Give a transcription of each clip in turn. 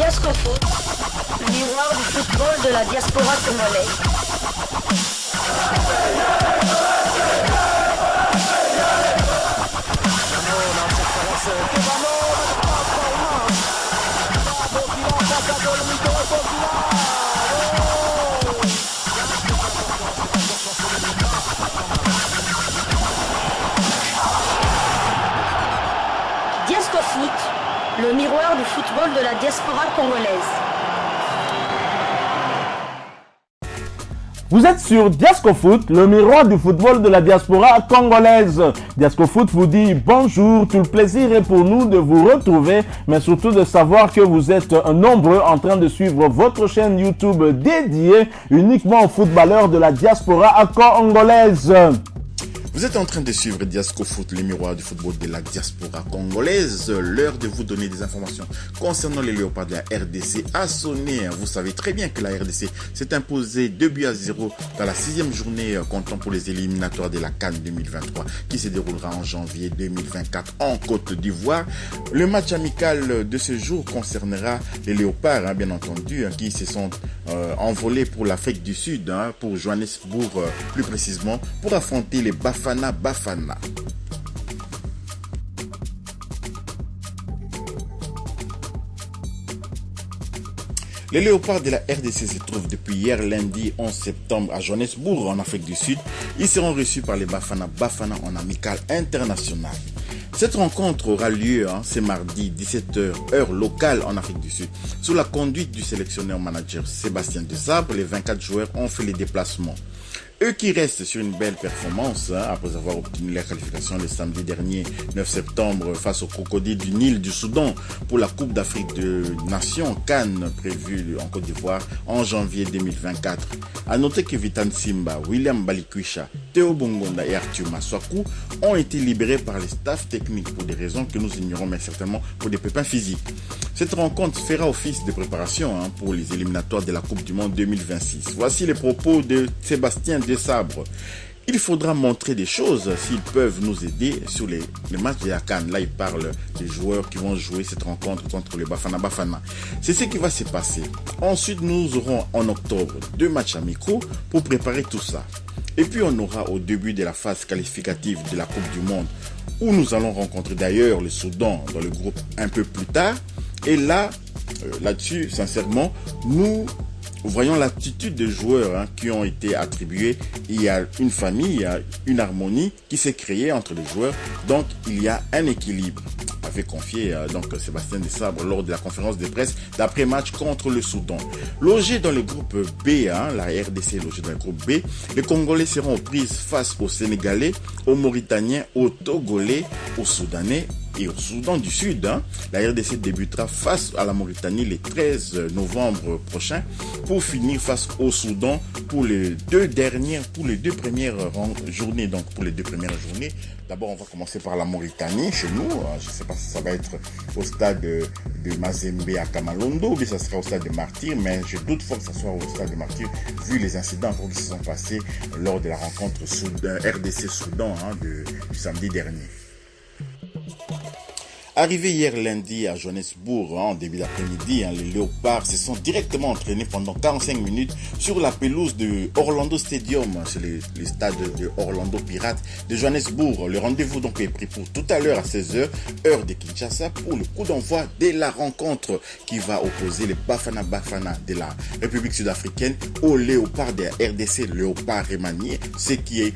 Diascofoot, le miroir du football de la diaspora congolaise. Diascofoot, le miroir du football de la diaspora congolaise. Vous êtes sur Diascofoot, le miroir du football de la diaspora congolaise. Diascofoot vous dit bonjour, tout le plaisir est pour nous de vous retrouver, mais surtout de savoir que vous êtes nombreux en train de suivre votre chaîne YouTube dédiée uniquement aux footballeurs de la diaspora congolaise. Vous êtes en train de suivre Diascofoot, le miroir du football de la diaspora congolaise. L'heure de vous donner des informations concernant les Léopards de la RDC a sonné. Vous savez très bien que la RDC s'est imposée 2-0 dans la 6e journée comptant pour les éliminatoires de la CAN 2023 qui se déroulera en janvier 2024 en Côte d'Ivoire. Le match amical de ce jour concernera les Léopards, bien entendu, qui se sont envolés pour l'Afrique du Sud, pour Johannesburg plus précisément, pour affronter les Bafana Bafana. Les Léopards de la RDC se trouvent depuis hier lundi 11 septembre à Johannesburg en Afrique du Sud. Ils seront reçus par les Bafana Bafana en amical international. Cette rencontre aura lieu ce mardi 17h heure locale en Afrique du Sud. Sous la conduite du sélectionneur manager Sébastien Desabre, les 24 joueurs ont fait les déplacements. Eux qui restent sur une belle performance après avoir obtenu la qualification le samedi dernier 9 septembre face aux crocodiles du Nil du Soudan pour la Coupe d'Afrique de Nations Cannes prévue en Côte d'Ivoire en janvier 2024. A noter que Vitan Simba, William Balikwisha, Théo Bongonda et Arthur Maswaku ont été libérés par les staffs techniques pour des raisons que nous ignorons, mais certainement pour des pépins physiques. Cette rencontre fera office de préparation pour les éliminatoires de la Coupe du Monde 2026. Voici les propos de Sébastien Desabre. Il faudra montrer des choses s'ils peuvent nous aider sur les matchs de la CAN. Là, il parle des joueurs qui vont jouer cette rencontre contre les Bafana Bafana. C'est ce qui va se passer. Ensuite, nous aurons en octobre 2 matchs amicaux pour préparer tout ça. Et puis, on aura au début de la phase qualificative de la Coupe du Monde où nous allons rencontrer d'ailleurs le Soudan dans le groupe un peu plus tard. Et là-dessus, sincèrement, nous voyons l'attitude des joueurs qui ont été attribués. Il y a une famille, il y a une harmonie qui s'est créée entre les joueurs. Donc, il y a un équilibre. Avait confié Sébastien Desabre lors de la conférence de presse d'après-match contre le Soudan. Logés dans le groupe B, la RDC est logée dans le groupe B, les Congolais seront aux prises face aux Sénégalais, aux Mauritaniens, aux Togolais, aux Soudanais et au Soudan du Sud. La RDC débutera face à la Mauritanie le 13 novembre prochain pour finir face au Soudan pour les deux premières journées. Donc pour les 2 premières journées, d'abord on va commencer par la Mauritanie chez nous. Je ne sais pas si ça va être au stade de Mazembe à Kamalondo ou bien ça sera au stade de Martyr, mais je doute fort que ça soit au stade de Martyr vu les incidents qui se sont passés lors de la rencontre RDC-Soudan du samedi dernier. Arrivé hier lundi à Johannesburg en début d'après-midi, les Léopards se sont directement entraînés pendant 45 minutes sur la pelouse de Orlando Stadium, c'est le stade de Orlando Pirates de Johannesburg. Le rendez-vous donc est pris pour tout à l'heure à 16h, heure de Kinshasa, pour le coup d'envoi de la rencontre qui va opposer les Bafana Bafana de la République sud-africaine aux Léopards de la RDC, Léopards remaniés, ce qui est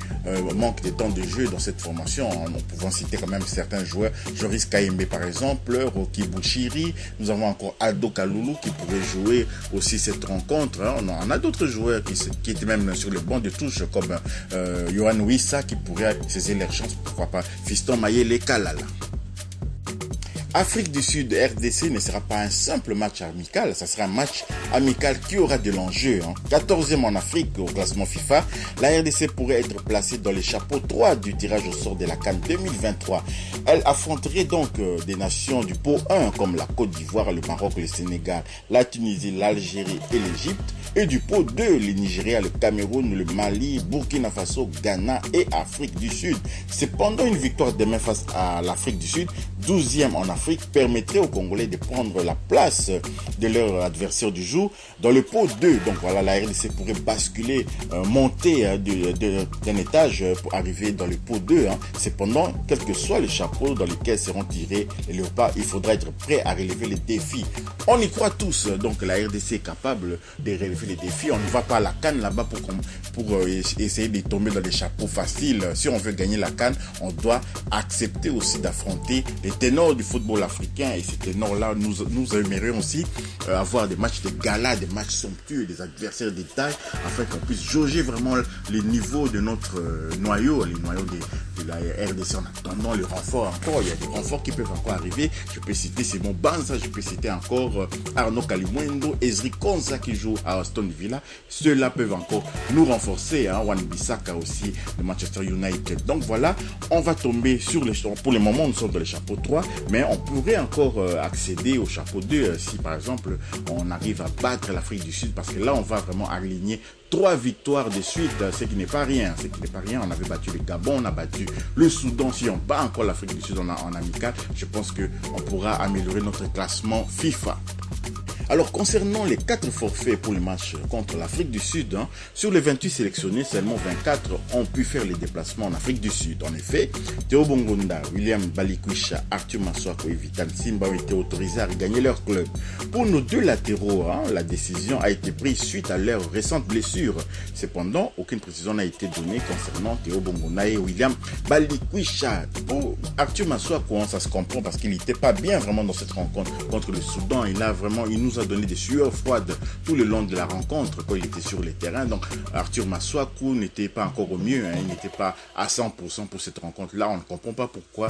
manque de temps de jeu dans cette formation. Nous pouvons citer quand même certains joueurs, Joris Kayembe par exemple, Rocky Bouchiri, nous avons encore Aldo Kaloulou qui pourrait jouer aussi cette rencontre. On a d'autres joueurs qui étaient même sur le banc de touche comme Yohan Wissa qui pourrait saisir leur chance, pourquoi pas Fiston Mayele Kalala. Afrique du Sud, RDC ne sera pas un simple match amical, ça sera un match amical qui aura de l'enjeu. 14e en Afrique au classement FIFA, la RDC pourrait être placée dans les chapeaux 3 du tirage au sort de la CAN 2023. Elle affronterait donc des nations du pot 1 comme la Côte d'Ivoire, le Maroc, le Sénégal, la Tunisie, l'Algérie et l'Égypte. Et du pot 2, le Nigeria, le Cameroun, le Mali, Burkina Faso, Ghana et Afrique du Sud. Cependant, une victoire demain face à l'Afrique du Sud, 12e en Afrique, permettrait aux Congolais de prendre la place de leur adversaire du jour dans le pot 2. Donc voilà, la RDC pourrait basculer, monter d'un étage pour arriver dans le pot 2. Cependant, quel que soit le chapeau dans lequel seront tirés les léopards, il faudra être prêt à relever les défis. On y croit tous, donc la RDC est capable de relever les défis. On ne va pas à la CAN là-bas pour essayer de tomber dans des chapeaux faciles. Si on veut gagner la CAN, on doit accepter aussi d'affronter les ténors du football africain. Et ces ténors-là, nous aimerions aussi avoir des matchs de gala, des matchs somptueux, des adversaires de taille, afin qu'on puisse jauger vraiment les niveaux de notre noyau, les noyaux de la RDC. En attendant le renfort encore, il y a des renforts qui peuvent encore arriver. Je peux citer Simon Banza, je peux citer encore Arnaud Kalimwendo, Ezri Konza qui joue à Aston Villa. Ceux-là peuvent encore nous renforcer. Wan-Bissaka aussi de Manchester United. Donc voilà, on va tomber sur les chapeaux. Pour le moment, nous sommes dans le chapeau 3, mais on pourrait encore accéder au chapeau 2 si par exemple on arrive à battre l'Afrique du Sud, parce que là on va vraiment aligner 3 victoires de suite, ce qui n'est pas rien. On avait battu le Gabon, on a battu le Soudan. Si on bat encore l'Afrique du Sud en amical, je pense qu'on pourra améliorer notre classement FIFA. Alors, concernant les 4 forfaits pour le match contre l'Afrique du Sud, sur les 28 sélectionnés, seulement 24 ont pu faire les déplacements en Afrique du Sud. En effet, Théo Bongonda, William Balikwisha, Arthur Maswako et Vital Simba ont été autorisés à regagner leur club. Pour nos 2 latéraux, la décision a été prise suite à leur récente blessure. Cependant, aucune précision n'a été donnée concernant Théo Bongonda et William Balikwisha. Pour Arthur Maswako, ça se comprend parce qu'il n'était pas bien vraiment dans cette rencontre contre le Soudan. Il nous a donné des sueurs froides tout le long de la rencontre quand il était sur le terrain. Donc Arthur Maswako n'était pas encore au mieux, il n'était pas à 100% pour cette rencontre-là. On ne comprend pas pourquoi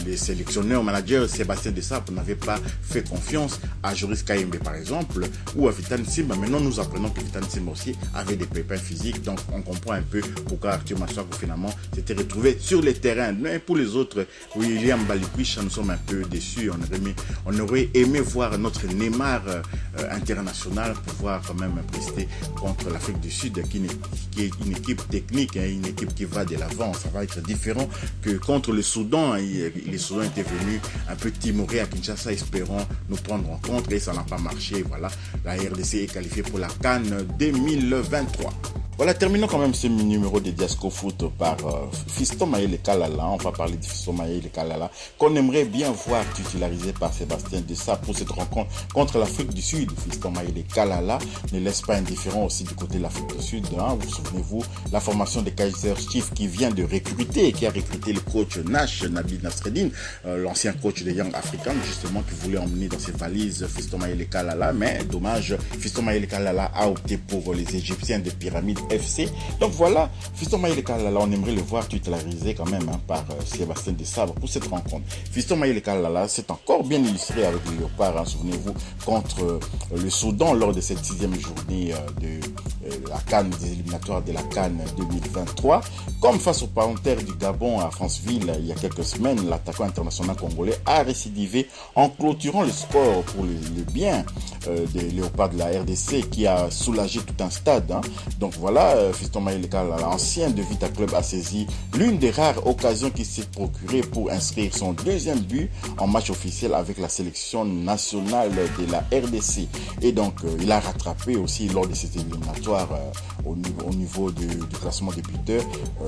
les sélectionneurs, managers, Sébastien Desabre n'avaient pas fait confiance à Joris Kayembe par exemple, ou à Vital Simba. Maintenant nous apprenons que Vital Simba aussi avait des pépins physiques, donc on comprend un peu pourquoi Arthur Maswako finalement s'était retrouvé sur le terrain. Mais pour les autres, William Balikwisha, nous sommes un peu déçus. On aurait aimé voir notre Neymar international pouvoir quand même prester contre l'Afrique du Sud qui est une équipe technique, une équipe qui va de l'avant. Ça va être différent que contre le Soudan. Les Soudans étaient venus un peu timorés à Kinshasa espérant nous prendre en compte et ça n'a pas marché. Voilà, la RDC est qualifiée pour la CAN 2023. Voilà, terminons quand même ce numéro de Diasco Foot par Fiston Mayele Kalala. On va parler de Fiston Mayele Kalala qu'on aimerait bien voir titularisé par Sébastien Desabre pour cette rencontre contre l'Afrique du Sud. Fiston Mayele Kalala ne laisse pas indifférent aussi du côté de l'Afrique du Sud. Vous souvenez-vous, la formation de Kaiser Chiefs qui vient de recruter, qui a recruté le coach Nabil Nasreddine, l'ancien coach des Young Africans, justement, qui voulait emmener dans ses valises Fiston Mayele Kalala. Mais dommage, Fiston Mayele Kalala a opté pour les Égyptiens de Pyramide FC. Donc voilà, Fiston Mayele Kalala, on aimerait le voir titularisé quand même par Sébastien Desabre pour cette rencontre. Fiston Mayele Kalala s'est encore bien illustré avec les Léopards, souvenez-vous, contre le Soudan lors de cette 6e journée de la CAN, des éliminatoires de la CAN 2023. Comme face aux Panthères du Gabon à Franceville il y a quelques semaines, l'attaquant international congolais a récidivé en clôturant le score pour le bien des Léopards de la RDC qui a soulagé tout un stade. Donc voilà, Fiston Mayele Kalala, ancien de Vita Club, a saisi l'une des rares occasions qu'il s'est procurée pour inscrire son 2e but en match officiel avec la sélection nationale de la RDC. Et donc, il a rattrapé aussi lors de cette éliminatoire au niveau du classement des buteurs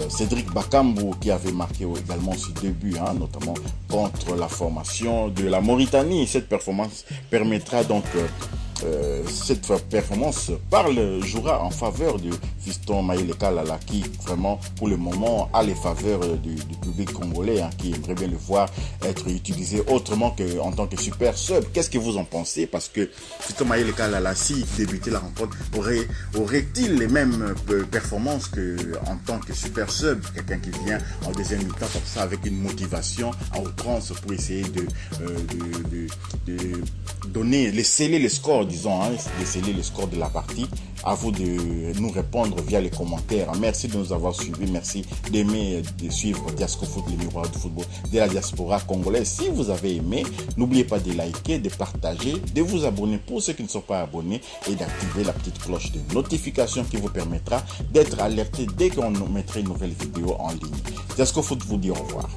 Cédric Bakambu qui avait marqué également ses 2 buts, notamment contre la formation de la Mauritanie. Cette performance permettra donc cette performance jouera en faveur de Fiston Mayele Kalala qui vraiment pour le moment a les faveurs du public congolais qui aimerait bien le voir être utilisé autrement qu'en tant que super sub. Qu'est-ce que vous en pensez? Parce que Fiston Mayele Kalala, s'il débutait la rencontre, aurait-il les mêmes performances qu'en tant que super sub, quelqu'un qui vient en deuxième mi-temps comme ça avec une motivation à outrance pour essayer de sceller les scores, disons, de sceller les scores de la partie. À vous de nous répondre via les commentaires. Merci de nous avoir suivis. Merci d'aimer, de suivre Diasco Foot, le miroir du football de la diaspora congolaise. Si vous avez aimé, n'oubliez pas de liker, de partager, de vous abonner pour ceux qui ne sont pas abonnés et d'activer la petite cloche de notification qui vous permettra d'être alerté dès qu'on mettra une nouvelle vidéo en ligne. Diasco Foot vous dit au revoir.